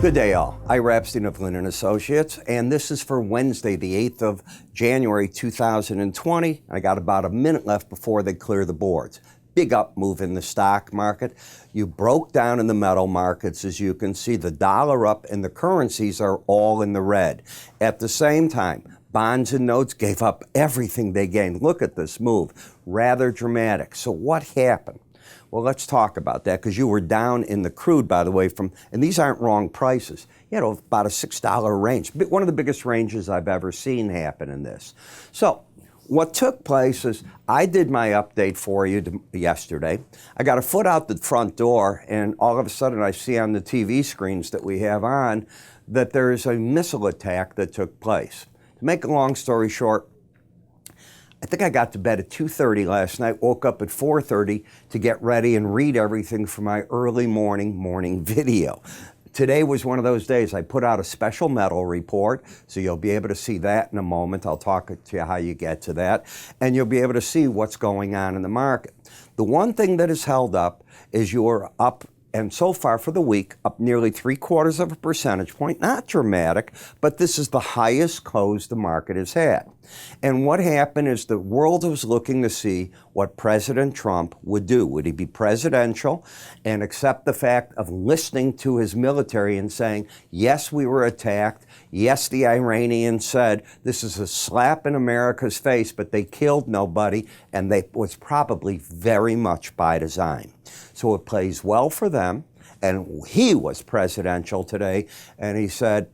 Good day, all. Ira Epstein of Linn Associates, and this is for Wednesday, the 8th of January, 2020. I got about a minute left before they clear the boards. Big up move in the stock market. You broke down in the metal markets. As you can see, the dollar up and the currencies are all in the red. At the same time, bonds and notes gave up everything they gained. Look at this move. Rather dramatic. So what happened? Well, let's talk about that, because you were down in the crude, by the way, and these aren't wrong prices. You had about a $6 range, one of the biggest ranges I've ever seen happen in this. So what took place is I did my update for you yesterday. I got a foot out the front door, and all of a sudden I see on the TV screens that we have on that there is a missile attack that took place. To make a long story short, I think I got to bed at 2:30 last night, woke up at 4:30 to get ready and read everything for my early morning video. Today was one of those days. I put out a special metal report, so you'll be able to see that in a moment. I'll talk to you how you get to that, and you'll be able to see what's going on in the market. The one thing that is held up is you're up, and so far for the week, up nearly 3/4 of a percentage point. Not dramatic, but this is the highest close the market has had. And what happened is the world was looking to see what President Trump would do. Would he be presidential and accept the fact of listening to his military and saying, yes, we were attacked. Yes, the Iranians said this is a slap in America's face, but they killed nobody, and it was probably very much by design. So it plays well for them. And he was presidential today, and he said,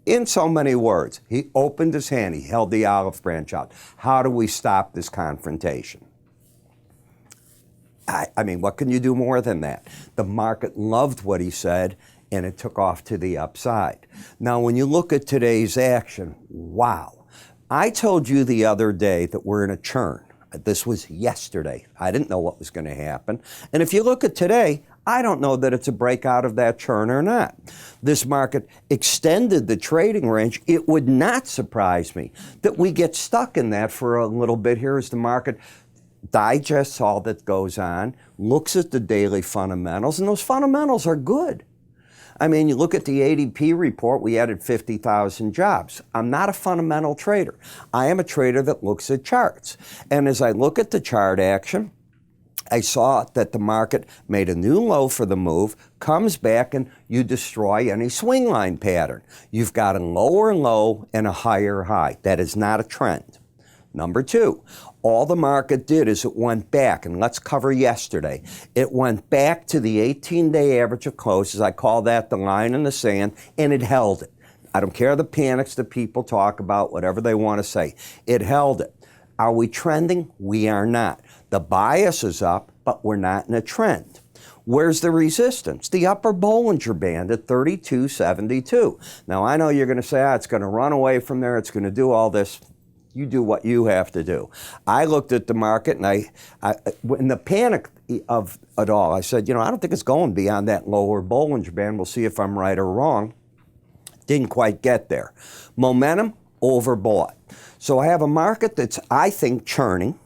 in so many words, he opened his hand, he held the olive branch out. How do we stop this confrontation? I mean, what can you do more than that? The market loved what he said, and it took off to the upside. Now, when you look at today's action, wow. I told you the other day that we're in a churn. This was yesterday. I didn't know what was going to happen. And if you look at today, I don't know that it's a breakout of that churn or not. This market extended the trading range. It would not surprise me that we get stuck in that for a little bit here as the market digests all that goes on, looks at the daily fundamentals, and those fundamentals are good. I mean, you look at the ADP report, we added 50,000 jobs. I'm not a fundamental trader. I am a trader that looks at charts. And as I look at the chart action, I saw that the market made a new low for the move, comes back, and you destroy any swing line pattern. You've got a lower low and a higher high. That is not a trend. Number two, all the market did is it went back, and let's cover yesterday. It went back to the 18-day average of closes. I call that the line in the sand, and it held it. I don't care the panics that people talk about, whatever they want to say. It held it. Are we trending? We are not. The bias is up, but we're not in a trend. Where's the resistance? The upper Bollinger Band at 32.72. Now, I know you're going to say, it's going to run away from there. It's going to do all this. You do what you have to do. I looked at the market, and in the panic of it all, I said, I don't think it's going beyond that lower Bollinger Band. We'll see if I'm right or wrong. Didn't quite get there. Momentum, overbought. So I have a market that's, I think, churning.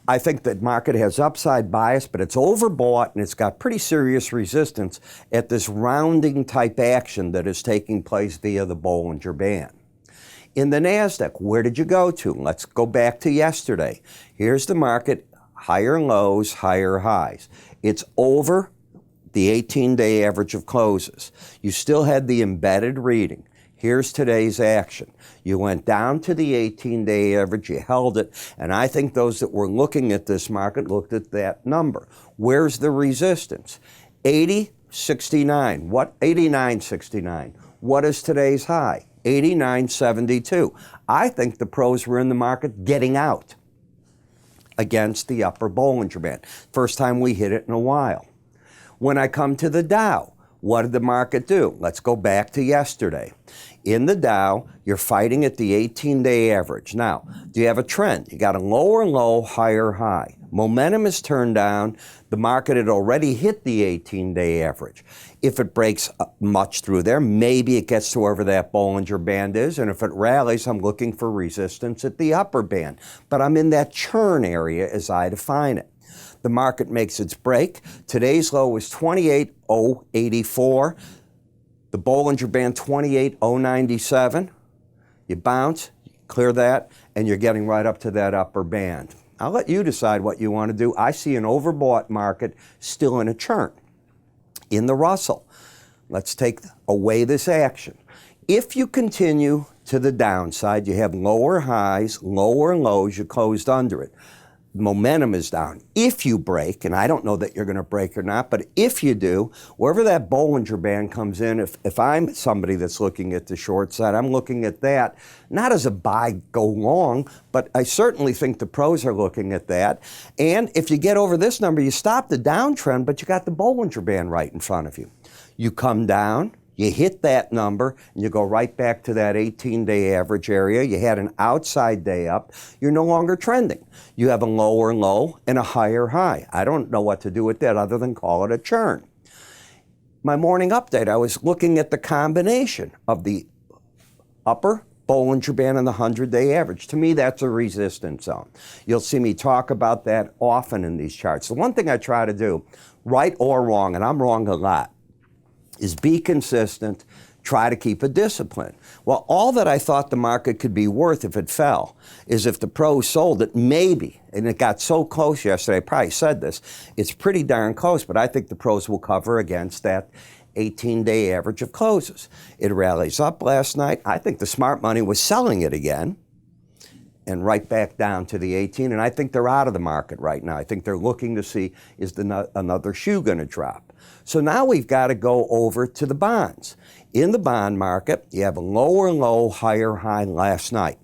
I think that market has upside bias, but it's overbought, and it's got pretty serious resistance at this rounding type action that is taking place via the Bollinger Band. In the Nasdaq, where did you go to? Let's go back to yesterday. Here's the market, higher lows, higher highs. It's over the 18-day average of closes. You still had the embedded reading. Here's today's action. You went down to the 18-day average, you held it, and I think those that were looking at this market looked at that number. Where's the resistance? 80.69. What? 89.69. What is today's high? 89.72. I think the pros were in the market getting out against the upper Bollinger Band. First time we hit it in a while. When I come to the Dow, what did the market do? Let's go back to yesterday. In the Dow, you're fighting at the 18-day average. Now, do you have a trend? You got a lower low, higher high. Momentum is turned down. The market had already hit the 18-day average. If it breaks much through there, maybe it gets to wherever that Bollinger Band is, and if it rallies, I'm looking for resistance at the upper band. But I'm in that churn area as I define it. The market makes its break. Today's low was 28.084. The Bollinger Band 28,097, you bounce, clear that, and you're getting right up to that upper band. I'll let you decide what you want to do. I see an overbought market still in a churn. In the Russell, let's take away this action. If you continue to the downside, you have lower highs, lower lows, you closed under it. Momentum is down. If you break, and I don't know that you're going to break or not, but if you do, wherever that Bollinger Band comes in, if I'm somebody that's looking at the short side, I'm looking at that, not as a buy go long, but I certainly think the pros are looking at that. And if you get over this number, you stop the downtrend, but you got the Bollinger Band right in front of you. You come down, you hit that number, and you go right back to that 18-day average area. You had an outside day up. You're no longer trending. You have a lower low and a higher high. I don't know what to do with that other than call it a churn. My morning update, I was looking at the combination of the upper Bollinger Band and the 100-day average. To me, that's a resistance zone. You'll see me talk about that often in these charts. The one thing I try to do, right or wrong, and I'm wrong a lot, is be consistent, try to keep a discipline. Well, all that I thought the market could be worth if it fell is if the pros sold it, maybe, and it got so close yesterday, I probably said this, it's pretty darn close, but I think the pros will cover against that 18-day average of closes. It rallies up last night. I think the smart money was selling it again and right back down to the 18, and I think they're out of the market right now. I think they're looking to see, is another shoe going to drop? So now we've got to go over to the bonds. In the bond market, you have a lower low, higher high last night.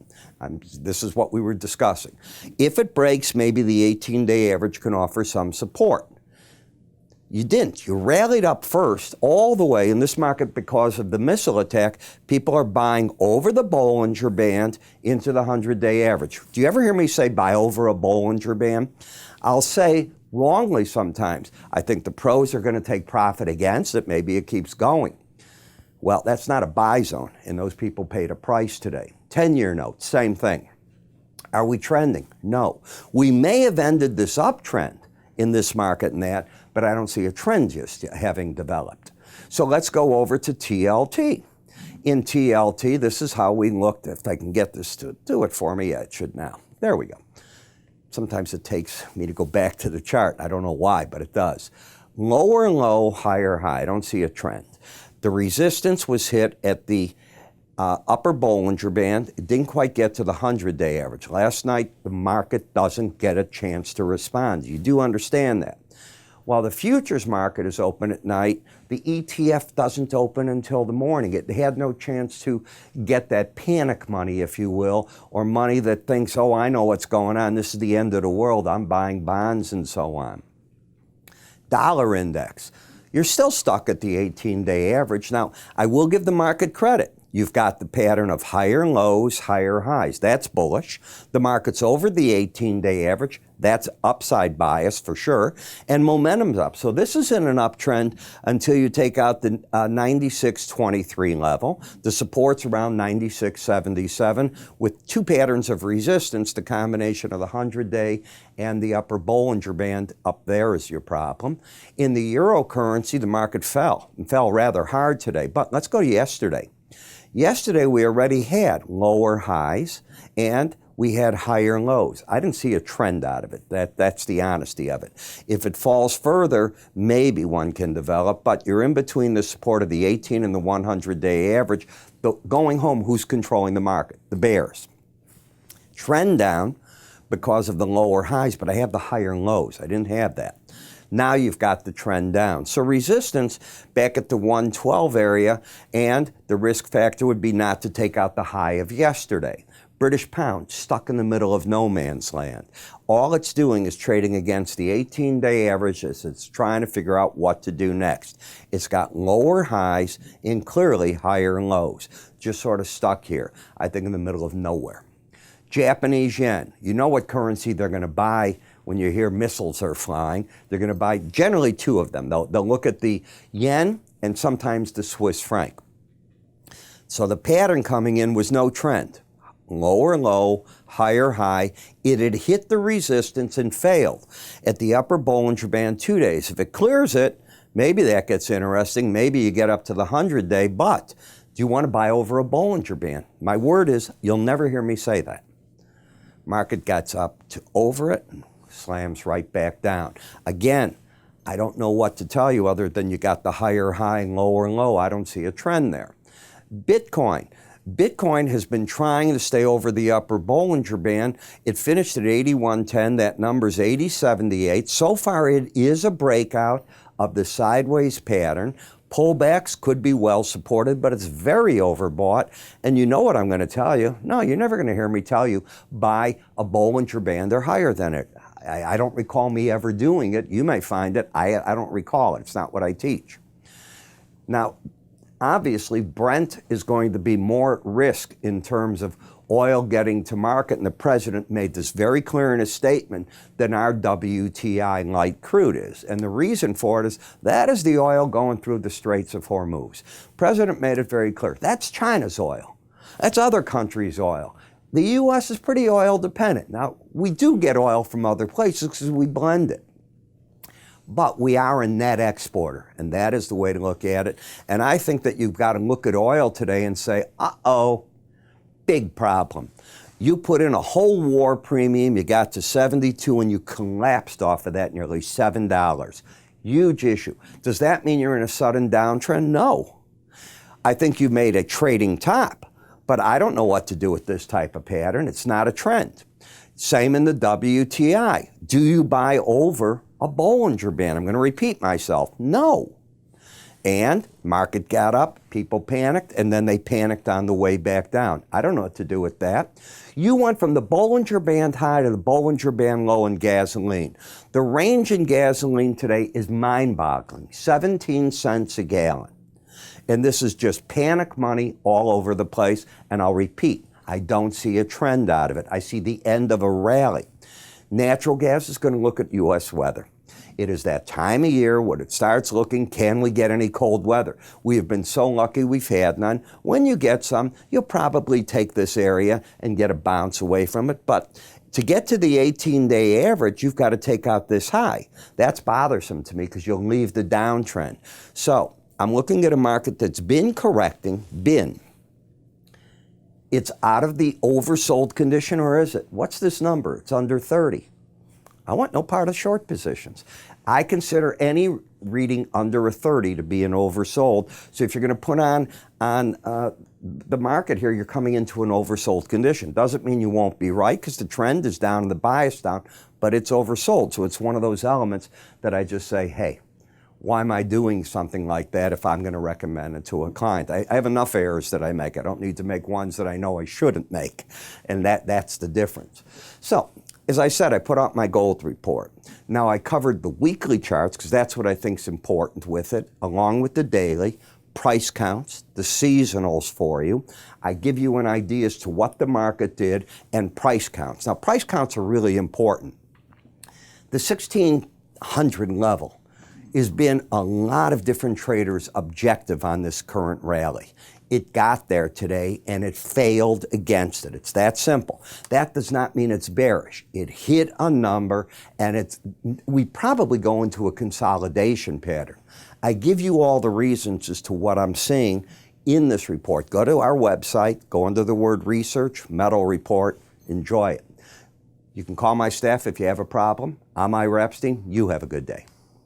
This is what we were discussing. If it breaks, maybe the 18-day average can offer some support. You didn't. You rallied up first all the way in this market because of the missile attack. People are buying over the Bollinger Band into the 100-day average. Do you ever hear me say buy over a Bollinger Band? I'll say wrongly sometimes. I think the pros are going to take profit against it. Maybe it keeps going. Well, that's not a buy zone, and those people paid a price today. 10-year notes, same thing. Are we trending? No. We may have ended this uptrend in this market and that, but I don't see a trend just having developed. So let's go over to TLT. In TLT, this is how we looked. If I can get this to do it for me, yeah, it should now. There we go. Sometimes it takes me to go back to the chart. I don't know why, but it does. Lower low, higher high. I don't see a trend. The resistance was hit at the upper Bollinger Band. It didn't quite get to the 100-day average. Last night, the market doesn't get a chance to respond. You do understand that. While the futures market is open at night, the ETF doesn't open until the morning. It had no chance to get that panic money, if you will, or money that thinks, oh, I know what's going on. This is the end of the world. I'm buying bonds and so on. Dollar index. You're still stuck at the 18-day average. Now, I will give the market credit. You've got the pattern of higher lows, higher highs. That's bullish. The market's over the 18-day average. That's upside bias for sure. And momentum's up. So this is in an uptrend until you take out the 96.23 level. The support's around 96.77 with two patterns of resistance, the combination of the 100-day and the upper Bollinger Band up there is your problem. In the eurocurrency, the market fell, and fell rather hard today. But let's go to yesterday. Yesterday, we already had lower highs and we had higher lows. I didn't see a trend out of it. That's the honesty of it. If it falls further, maybe one can develop, but you're in between the support of the 18 and the 100-day average. But going home, who's controlling the market? The bears. Trend down because of the lower highs, but I have the higher lows. I didn't have that. Now you've got the trend down. So resistance back at the 112 area, and the risk factor would be not to take out the high of yesterday. British pound stuck in the middle of no man's land. All it's doing is trading against the 18-day average as it's trying to figure out what to do next. It's got lower highs and clearly higher lows. Just sort of stuck here, I think in the middle of nowhere. Japanese yen. You know what currency they're going to buy when you hear missiles are flying. They're going to buy generally two of them. They'll look at the yen and sometimes the Swiss franc. So the pattern coming in was no trend. Lower low, higher high. It had hit the resistance and failed at the upper Bollinger Band 2 days. If it clears it, Maybe that gets interesting. Maybe you get up to the 100-day, but do you want to buy over a Bollinger Band? My word is, you'll never hear me say that. Market gets up to over it, and slams right back down. Again, I don't know what to tell you other than you got the higher high and lower low. I don't see a trend there. Bitcoin. Bitcoin has been trying to stay over the upper Bollinger Band. It finished at 81.10. That number's 80.78. So far, it is a breakout of the sideways pattern. Pullbacks could be well supported, but it's very overbought. And you know what I'm going to tell you? No, you're never going to hear me tell you buy a Bollinger Band or higher than it. I don't recall me ever doing it. You may find it. I don't recall it. It's not what I teach. Now, obviously, Brent is going to be more at risk in terms of oil getting to market, and the president made this very clear in his statement, than our WTI light crude is. And the reason for it is that is the oil going through the Straits of Hormuz. The president made it very clear. That's China's oil. That's other countries' oil. The U.S. is pretty oil dependent. Now, we do get oil from other places because we blend it. But we are a net exporter, and that is the way to look at it. And I think that you've got to look at oil today and say, uh-oh, big problem. You put in a whole war premium, you got to 72, and you collapsed off of that nearly $7. Huge issue. Does that mean you're in a sudden downtrend? No. I think you made a trading top, but I don't know what to do with this type of pattern. It's not a trend. Same in the WTI. Do you buy over a Bollinger Band? I'm going to repeat myself. No. And market got up, people panicked, and then they panicked on the way back down. I don't know what to do with that. You went from the Bollinger Band high to the Bollinger Band low in gasoline. The range in gasoline today is mind-boggling, 17 cents a gallon. And this is just panic money all over the place. And I'll repeat, I don't see a trend out of it. I see the end of a rally. Natural gas is going to look at U.S. weather. It is that time of year when it starts looking, can we get any cold weather? We have been so lucky we've had none. When you get some, you'll probably take this area and get a bounce away from it. But to get to the 18-day average, you've got to take out this high. That's bothersome to me because you'll leave the downtrend. So I'm looking at a market that's been correcting, It's out of the oversold condition, or is it? What's this number? It's under 30. I want no part of short positions. I consider any reading under a 30 to be an oversold. So if you're going to put on the market here, you're coming into an oversold condition. Doesn't mean you won't be right because the trend is down and the bias down, but it's oversold. So it's one of those elements that I just say, hey, why am I doing something like that if I'm going to recommend it to a client? I have enough errors that I make. I don't need to make ones that I know I shouldn't make. And that's the difference. So, as I said, I put out my gold report. Now, I covered the weekly charts because that's what I think is important with it, along with the daily, price counts, the seasonals for you. I give you an idea as to what the market did and price counts. Now, price counts are really important. The 1600 level has been a lot of different traders' objective on this current rally. It got there today and it failed against it. It's that simple. That does not mean it's bearish. It hit a number and we probably go into a consolidation pattern. I give you all the reasons as to what I'm seeing in this report. Go to our website, go under the word research, metal report, enjoy it. You can call my staff if you have a problem. I'm Ira Epstein. You have a good day.